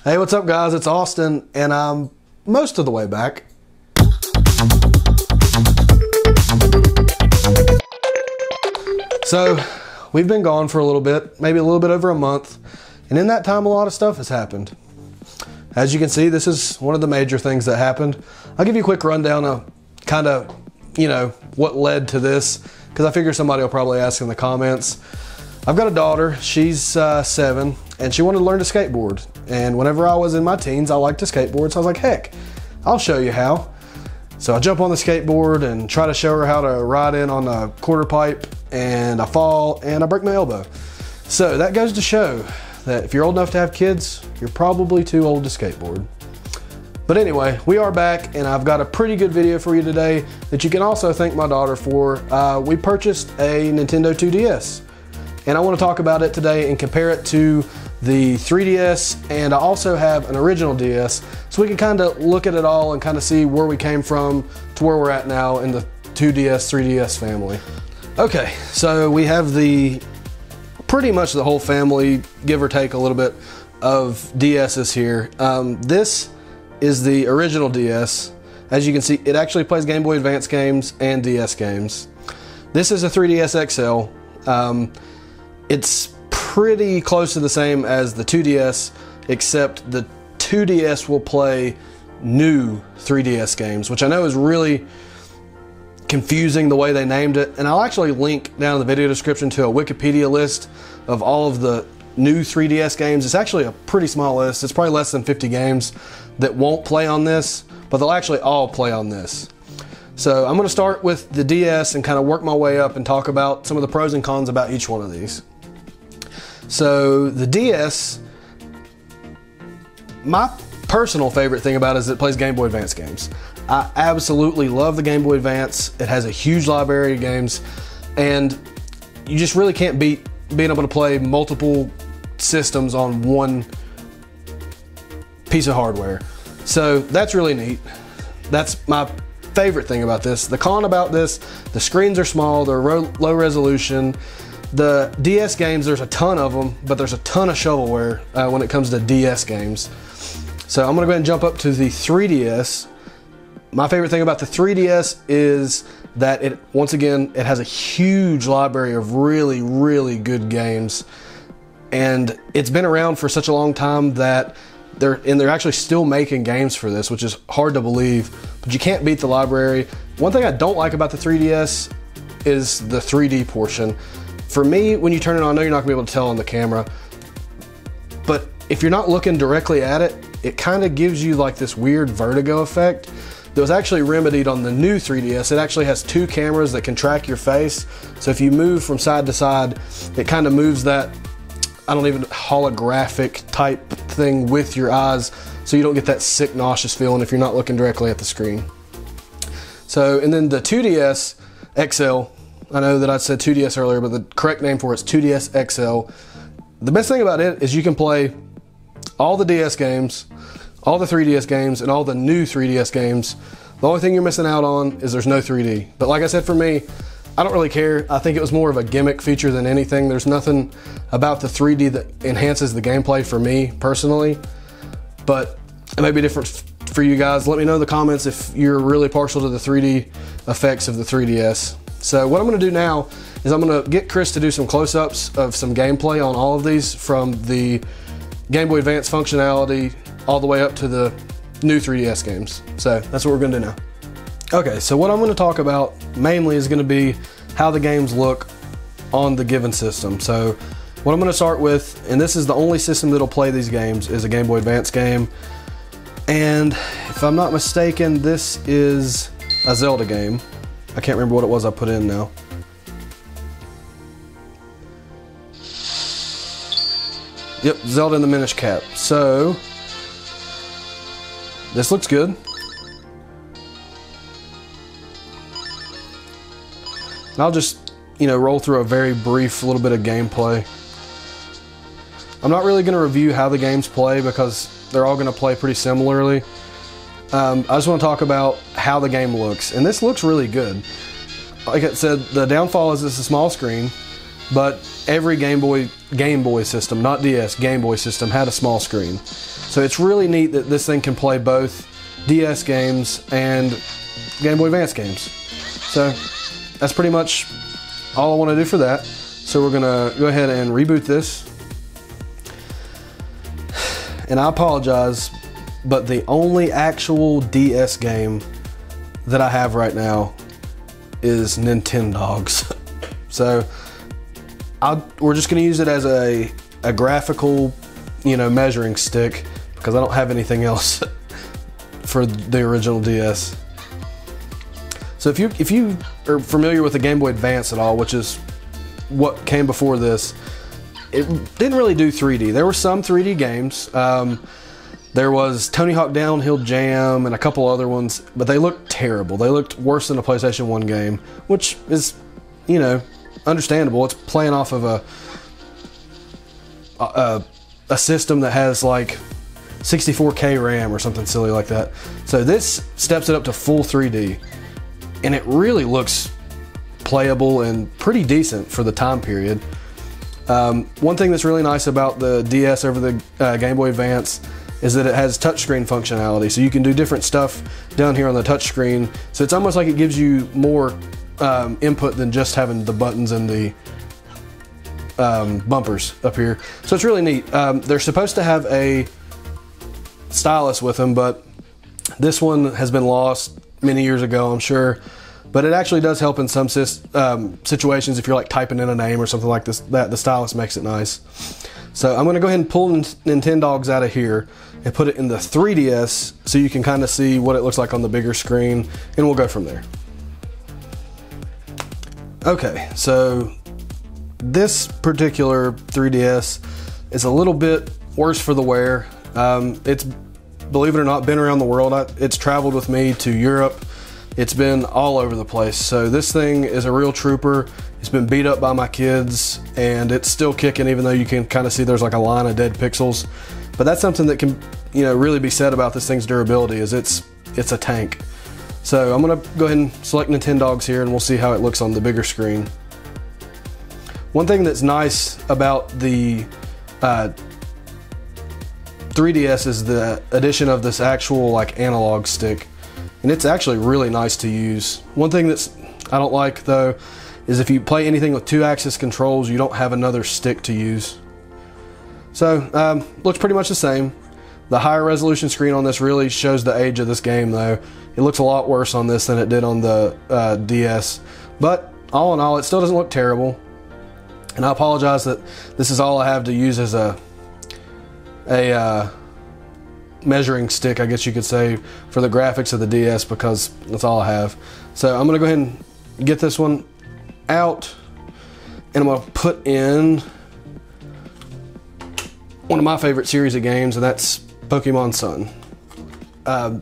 Hey, what's up guys? It's Austin and I'm most of the way back. So we've been gone for a little bit, maybe a little bit over a month, and in that time a lot of stuff has happened. As you can see, this is one of the major things that happened. I'll give you a quick rundown of kind of, what led to this, because I figure somebody will probably ask in the comments. I've got a daughter, she's 7, and she wanted to learn to skateboard. And whenever I was in my teens, I liked to skateboard, so I was like, heck, I'll show you how. So I jump on the skateboard and try to show her how to ride in on a quarter pipe, and I fall and I break my elbow. So that goes to show that if you're old enough to have kids, you're probably too old to skateboard. But anyway, we are back and I've got a pretty good video for you today that you can also thank my daughter for. We purchased a Nintendo 2DS. And I want to talk about it today and compare it to the 3DS, and I also have an original DS, so we can kind of look at it all and kind of see where we came from to where we're at now in the 2DS, 3DS family. Okay, so we have pretty much the whole family, give or take a little bit, of DS's here. This is the original DS. As you can see, it actually plays Game Boy Advance games and DS games. This is a 3DS XL. It's pretty close to the same as the 2DS, except the 2DS will play new 3DS games, which I know is really confusing the way they named it. And I'll actually link down in the video description to a Wikipedia list of all of the new 3DS games. It's actually a pretty small list. It's probably less than 50 games that won't play on this, but they'll actually all play on this. So I'm going to start with the DS and kind of work my way up and talk about some of the pros and cons about each one of these. So the DS, my personal favorite thing about it is it plays Game Boy Advance games. I absolutely love the Game Boy Advance. It has a huge library of games, and you just really can't beat being able to play multiple systems on one piece of hardware. So that's really neat. That's my favorite thing about this. The con about this, the screens are small, they're low resolution. The DS games, there's a ton of them, but there's a ton of shovelware when it comes to DS games. So I'm gonna go ahead and jump up to the 3DS. My favorite thing about the 3DS is that once again, it has a huge library of really, really good games. And it's been around for such a long time that they're actually still making games for this, which is hard to believe, but you can't beat the library. One thing I don't like about the 3DS is the 3D portion. For me, when you turn it on, I know you're not gonna be able to tell on the camera, but if you're not looking directly at it, it kind of gives you like this weird vertigo effect that was actually remedied on the new 3DS. It actually has 2 cameras that can track your face. So if you move from side to side, it kind of moves that, holographic type thing with your eyes, so you don't get that sick, nauseous feeling if you're not looking directly at the screen. So, and then the 2DS XL, I know that I said 2DS earlier, but the correct name for it's 2DS XL. The best thing about it is you can play all the DS games, all the 3DS games, and all the new 3DS games. The only thing you're missing out on is there's no 3D. But like I said, for me, I don't really care. I think it was more of a gimmick feature than anything. There's nothing about the 3D that enhances the gameplay for me personally, but it may be different for you guys. Let me know in the comments if you're really partial to the 3D effects of the 3DS. So what I'm gonna do now is I'm gonna get Chris to do some close-ups of some gameplay on all of these, from the Game Boy Advance functionality all the way up to the new 3DS games. So that's what we're gonna do now. Okay, so what I'm gonna talk about mainly is gonna be how the games look on the given system. So what I'm gonna start with, and this is the only system that'll play these games, is a Game Boy Advance game. And if I'm not mistaken, this is a Zelda game. I can't remember what it was I put in now. Yep, Zelda and the Minish Cap. So, this looks good. And I'll just, roll through a very brief little bit of gameplay. I'm not really going to review how the games play because they're all going to play pretty similarly. I just want to talk about how the game looks, and this looks really good. Like I said, the downfall is it's a small screen, but every Game Boy system, not DS, Game Boy system had a small screen. So it's really neat that this thing can play both DS games and Game Boy Advance games. So that's pretty much all I want to do for that. So we're gonna go ahead and reboot this. And I apologize, but the only actual DS game that I have right now is Nintendogs. So we're just gonna use it as a graphical, measuring stick, because I don't have anything else for the original DS. So if you are familiar with the Game Boy Advance at all, which is what came before this, it didn't really do 3D. There were some 3D games. There was Tony Hawk Downhill Jam and a couple other ones, but they looked terrible. They looked worse than a PlayStation 1 game, which is, understandable. It's playing off of a system that has like 64K RAM or something silly like that. So this steps it up to full 3D, and it really looks playable and pretty decent for the time period. One thing that's really nice about the DS over the Game Boy Advance is that it has touchscreen functionality, so you can do different stuff down here on the touchscreen. So it's almost like it gives you more input than just having the buttons and the bumpers up here. So it's really neat. They're supposed to have a stylus with them, but this one has been lost many years ago, I'm sure. But it actually does help in some situations if you're like typing in a name or something like this, that the stylus makes it nice. So I'm going to go ahead and pull Nintendogs out of here and put it in the 3DS so you can kind of see what it looks like on the bigger screen, and we'll go from there. Okay, so this particular 3DS is a little bit worse for the wear. It's, believe it or not, been around the world. It's traveled with me to Europe. It's been all over the place. So this thing is a real trooper. It's been beat up by my kids, and it's still kicking, even though you can kind of see there's like a line of dead pixels. But that's something that can, really be said about this thing's durability, is it's a tank. So I'm gonna go ahead and select Nintendogs here, and we'll see how it looks on the bigger screen. One thing that's nice about the 3DS is the addition of this actual like analog stick. And it's actually really nice to use. One thing I don't like though is if you play anything with 2-axis controls, you don't have another stick to use. So looks pretty much the same. The higher resolution screen on this really shows the age of this game though. It looks a lot worse on this than it did on the DS. But all in all, it still doesn't look terrible. And I apologize that this is all I have to use as a measuring stick, I guess you could say, for the graphics of the DS, because that's all I have. So I'm gonna go ahead and get this one out, and I'm gonna put in one of my favorite series of games, and that's Pokemon Sun.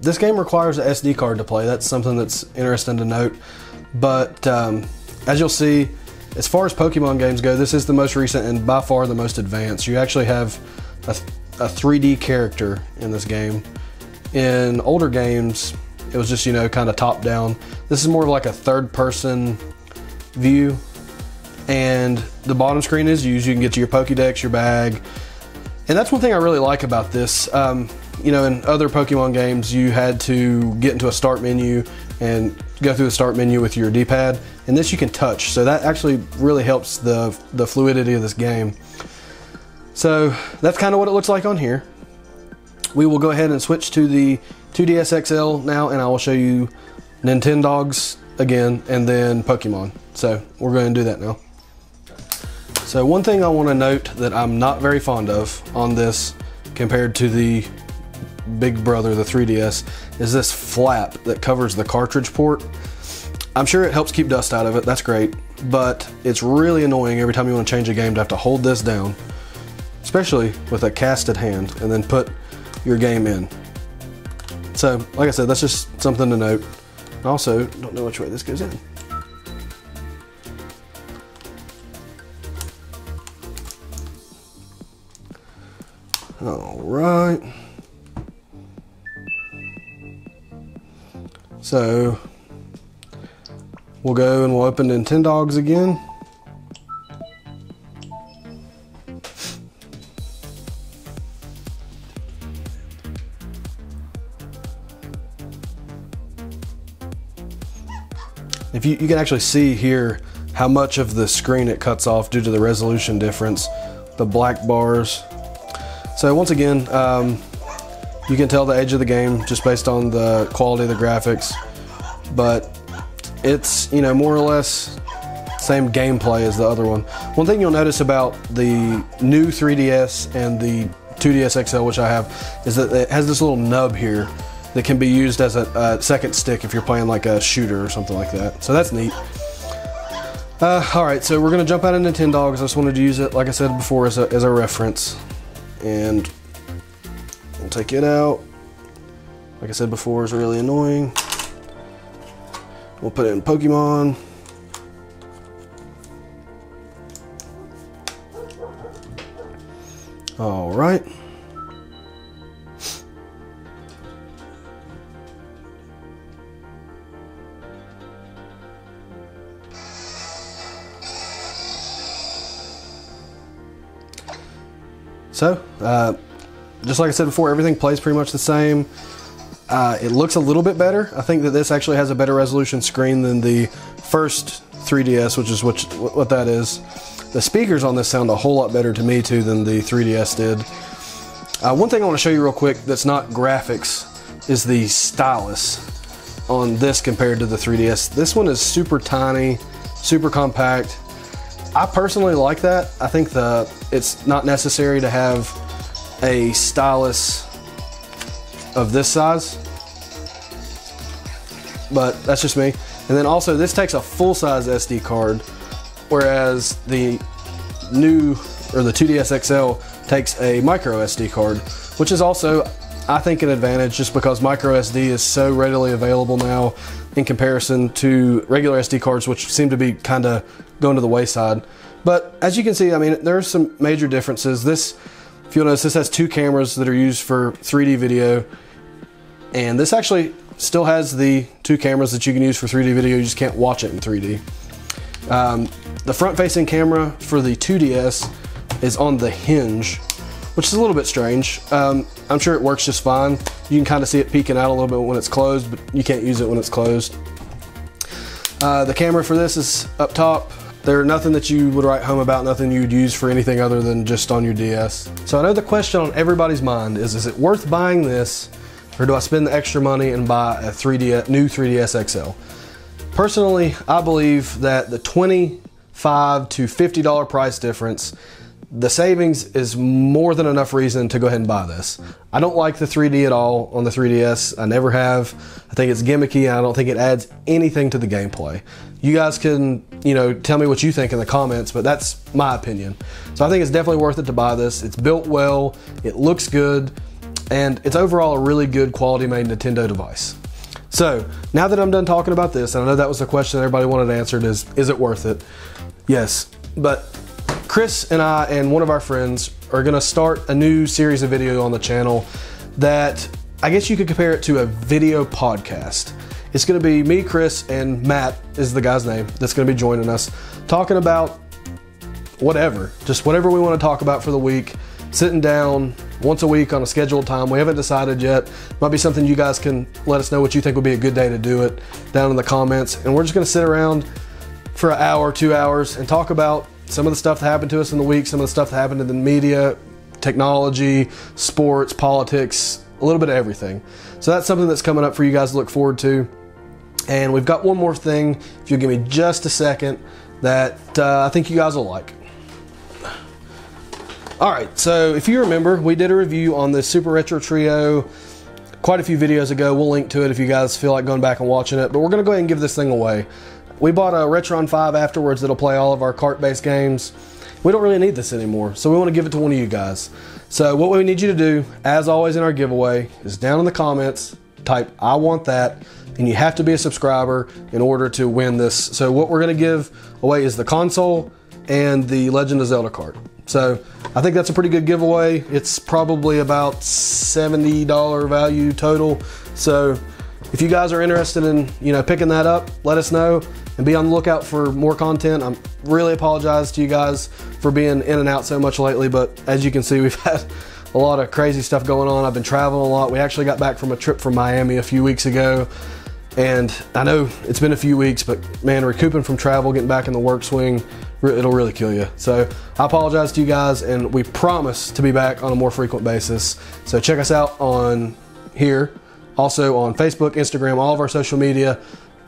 This game requires an SD card to play. That's something that's interesting to note. But as you'll see, as far as Pokemon games go, this is the most recent and by far the most advanced. You actually have a 3D character in this game. In older games, it was just, kind of top down. This is more of like a third person view, and the bottom screen is used. You can get to your Pokédex, your bag, and that's one thing I really like about this. In other Pokemon games, you had to get into a start menu and go through the start menu with your D-pad, and this you can touch, so that actually really helps the fluidity of this game. So that's kind of what it looks like on here. We will go ahead and switch to the 2DS XL now, and I will show you Nintendogs again and then Pokemon. So we're going to do that now. So one thing I want to note that I'm not very fond of on this compared to the big brother, the 3DS, is this flap that covers the cartridge port. I'm sure it helps keep dust out of it, that's great, but it's really annoying every time you want to change a game to have to hold this down, especially with a casted hand, and then put your game in. So, like I said, that's just something to note. I also don't know which way this goes in. All right. So, we'll go and we'll open Nintendogs again. If you can actually see here how much of the screen it cuts off due to the resolution difference, the black bars. So once again, you can tell the age of the game just based on the quality of the graphics, but it's, you know, more or less same gameplay as the other one. One thing you'll notice about the new 3DS and the 2DS XL, which I have, is that it has this little nub here that can be used as a second stick if you're playing like a shooter or something like that. So that's neat. All right, so we're gonna jump out of Nintendo because I just wanted to use it, like I said before, as a reference. And we'll take it out. Like I said before, it's really annoying. We'll put it in Pokemon. All right. So, just like I said before, everything plays pretty much the same. It looks a little bit better. I think that this actually has a better resolution screen than the first 3DS, which is what that is. The speakers on this sound a whole lot better to me too than the 3DS did. One thing I want to show you real quick that's not graphics is the stylus on this compared to the 3DS. This one is super tiny, super compact. I personally like that. I think it's not necessary to have a stylus of this size, but that's just me. And then also this takes a full-size SD card, whereas the new, or the 2DS XL takes a micro SD card, which is also, I think, an advantage just because micro SD is so readily available now in comparison to regular SD cards, which seem to be kind of going to the wayside. But as you can see, I mean, there are some major differences. This, if you'll notice, this has two cameras that are used for 3D video, and this actually still has the two cameras that you can use for 3D video, you just can't watch it in 3D. The front-facing camera for the 2DS is on the hinge, which is a little bit strange. I'm sure it works just fine. You can kind of see it peeking out a little bit when it's closed, but you can't use it when it's closed. The camera for this is up top. There's nothing that you would write home about, nothing you'd use for anything other than just on your DS. So I know the question on everybody's mind is it worth buying this, or do I spend the extra money and buy a new 3DS XL? Personally, I believe that the $25 to $50 price difference, the savings is more than enough reason to go ahead and buy this. I don't like the 3D at all on the 3DS. I never have. I think it's gimmicky, and I don't think it adds anything to the gameplay. You guys can, you know, tell me what you think in the comments, but that's my opinion. So I think it's definitely worth it to buy this. It's built well, it looks good, and it's overall a really good quality made Nintendo device. So now that I'm done talking about this, and I know that was the question that everybody wanted answered, is it worth it? Yes, but Chris and I and one of our friends are gonna start a new series of video on the channel that I guess you could compare it to a video podcast. It's gonna be me, Chris, and Matt is the guy's name that's gonna be joining us, talking about whatever, just whatever we wanna talk about for the week, sitting down once a week on a scheduled time. We haven't decided yet. Might be something you guys can let us know what you think would be a good day to do it down in the comments. And we're just gonna sit around for an hour, 2 hours and talk about some of the stuff that happened to us in the week, some of the stuff that happened in the media, technology, sports, politics, a little bit of everything. So that's something that's coming up for you guys to look forward to. And we've got one more thing, if you'll give me just a second, that I think you guys will like. All right, so if you remember, we did a review on the Super Retro Trio quite a few videos ago. We'll link to it if you guys feel like going back and watching it, but we're gonna go ahead and give this thing away. We bought a Retron 5 afterwards that'll play all of our kart-based games. We don't really need this anymore, so we want to give it to one of you guys. So what we need you to do, as always in our giveaway, is down in the comments, type "I want that," and you have to be a subscriber in order to win this. So what we're going to give away is the console and the Legend of Zelda card. So I think that's a pretty good giveaway. It's probably about $70 value total. So if you guys are interested in, you know, picking that up, let us know and be on the lookout for more content. I really apologize to you guys for being in and out so much lately, but as you can see, we've had a lot of crazy stuff going on. I've been traveling a lot. We actually got back from a trip from Miami a few weeks ago, And I know it's been a few weeks, but man, recouping from travel, getting back in the work swing, it'll really kill you. So I apologize to you guys, and we promise to be back on a more frequent basis. So check us out on here, also on Facebook, Instagram, all of our social media.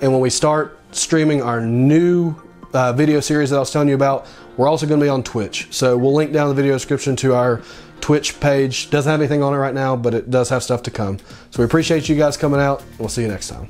And when we start streaming our new video series that I was telling you about, we're also going to be on Twitch. So we'll link down in the video description to our Twitch page. Doesn't have anything on it right now, but it does have stuff to come. So we appreciate you guys coming out, and we'll see you next time.